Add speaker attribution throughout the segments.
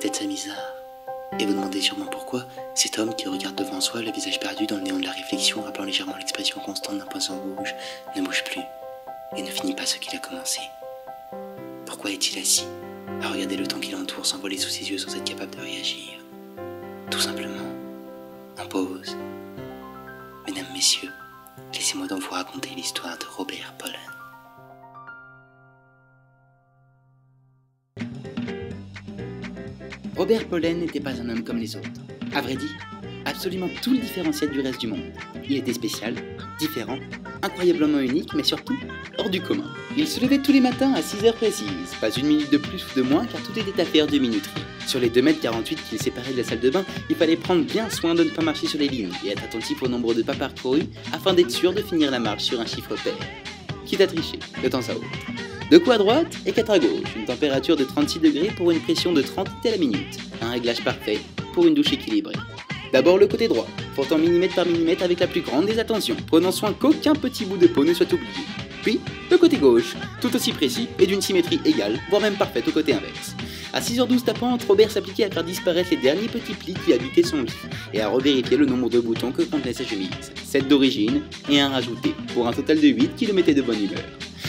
Speaker 1: peut-être ça bizarre. Et vous demandez sûrement pourquoi cet homme qui regarde devant soi, le visage perdu dans le néant de la réflexion, rappelant légèrement l'expression constante d'un poisson rouge, ne bouge plus et ne finit pas ce qu'il a commencé. Pourquoi est-il assis, à regarder le temps qui l'entoure s'envoler sous ses yeux sans être capable de réagir? Tout simplement, en pause. Mesdames, messieurs, laissez-moi donc vous raconter l'histoire de Robert Pollen. Robert Pollen n'était pas un homme comme les autres. À vrai dire, absolument tout le différenciait du reste du monde. Il était spécial, différent, incroyablement unique, mais surtout hors du commun. Il se levait tous les matins à 6 heures précises, pas une minute de plus ou de moins car tout était affaire de minuterie. Sur les 2,48 m qui le séparaient de la salle de bain, il fallait prendre bien soin de ne pas marcher sur les lignes et être attentif au nombre de pas parcourus afin d'être sûr de finir la marche sur un chiffre pair. Quitte à tricher, de temps à autre. 2 coups à droite et 4 à gauche, une température de 36 degrés pour une pression de 30 litres à la minute, un réglage parfait pour une douche équilibrée. D'abord le côté droit, frottant millimètre par millimètre avec la plus grande des attentions, prenant soin qu'aucun petit bout de peau ne soit oublié. Puis le côté gauche, tout aussi précis et d'une symétrie égale, voire même parfaite au côté inverse. À 6h12 tapante, Robert s'appliquait à faire disparaître les derniers petits plis qui habitaient son lit, et à revérifier le nombre de boutons que contenait sa chemise, 7 d'origine et un rajouté, pour un total de 8 qui le mettait de bonne humeur.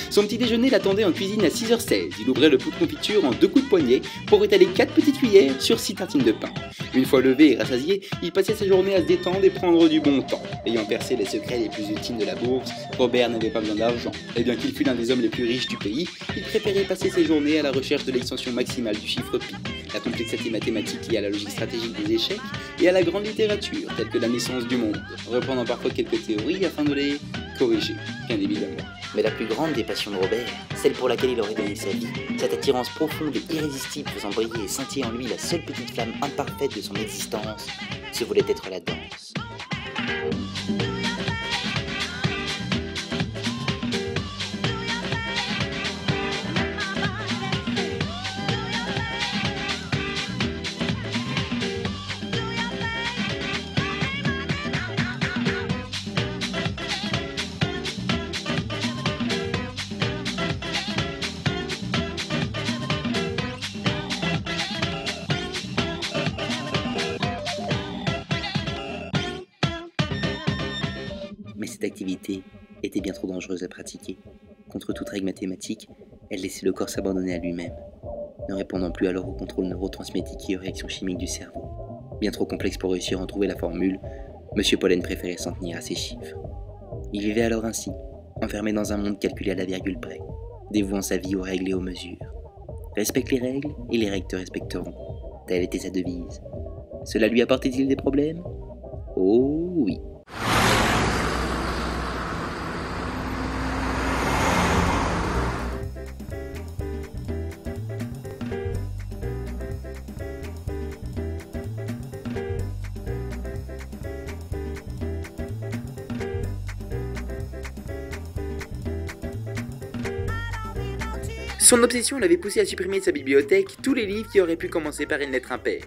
Speaker 1: Son petit déjeuner l'attendait en cuisine à 6h16, il ouvrait le pot de confiture en 2 coups de poignet pour étaler 4 petites cuillères sur 6 tartines de pain. Une fois levé et rassasié, il passait sa journée à se détendre et prendre du bon temps. Ayant percé les secrets les plus intimes de la bourse, Robert n'avait pas besoin d'argent, et bien qu'il fût l'un des hommes les plus riches du pays, il préférait passer ses journées à la recherche de l'extension maximale du chiffre pi, la complexité mathématique liée à la logique stratégique des échecs et à la grande littérature, telle que la naissance du monde, reprenant parfois quelques théories afin de les corriger, bien évidemment. Mais la plus grande des passions de Robert, celle pour laquelle il aurait donné sa vie, cette attirance profonde et irrésistible faisant briller et scintiller en lui la seule petite flamme imparfaite de son existence, se voulait être la danse. Mais cette activité était bien trop dangereuse à pratiquer. Contre toute règle mathématique, elle laissait le corps s'abandonner à lui-même, ne répondant plus alors au contrôle neurotransmettique et aux réactions chimiques du cerveau. Bien trop complexe pour réussir à en trouver la formule, M. Pollen préférait s'en tenir à ses chiffres. Il vivait alors ainsi, enfermé dans un monde calculé à la virgule près, dévouant sa vie aux règles et aux mesures. Respecte les règles et les règles te respecteront. Telle était sa devise. Cela lui apportait-il des problèmes? Oh oui. Son obsession l'avait poussé à supprimer de sa bibliothèque tous les livres qui auraient pu commencer par une lettre impaire.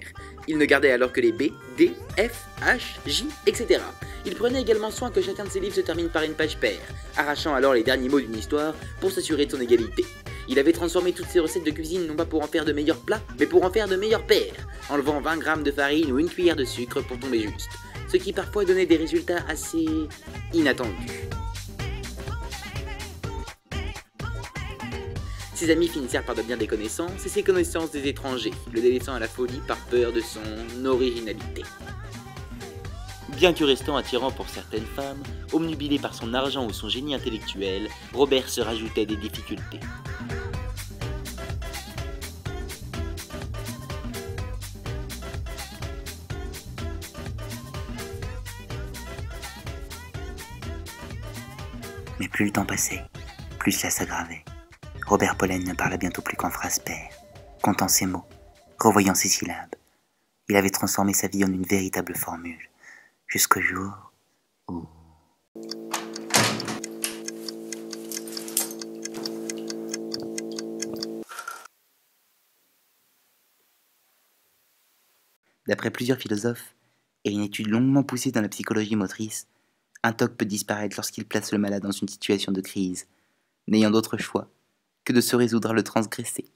Speaker 1: Il ne gardait alors que les B, D, F, H, J, etc. Il prenait également soin que chacun de ses livres se termine par une page paire, arrachant alors les derniers mots d'une histoire pour s'assurer de son égalité. Il avait transformé toutes ses recettes de cuisine non pas pour en faire de meilleurs plats, mais pour en faire de meilleurs paires, enlevant 20 grammes de farine ou une cuillère de sucre pour tomber juste, ce qui parfois donnait des résultats assez inattendus. Ses amis finissèrent par devenir des connaissances, et ses connaissances des étrangers, le délaissant à la folie par peur de son originalité. Bien que restant attirant pour certaines femmes, obnubilé par son argent ou son génie intellectuel, Robert se rajoutait des difficultés. Mais plus le temps passait, plus cela s'aggravait. Robert Pollen ne parla bientôt plus qu'en phrases paires, comptant ses mots, revoyant ses syllabes. Il avait transformé sa vie en une véritable formule, jusqu'au jour où... D'après plusieurs philosophes, et une étude longuement poussée dans la psychologie motrice, un TOC peut disparaître lorsqu'il place le malade dans une situation de crise, n'ayant d'autre choix que de se résoudre à le transgresser.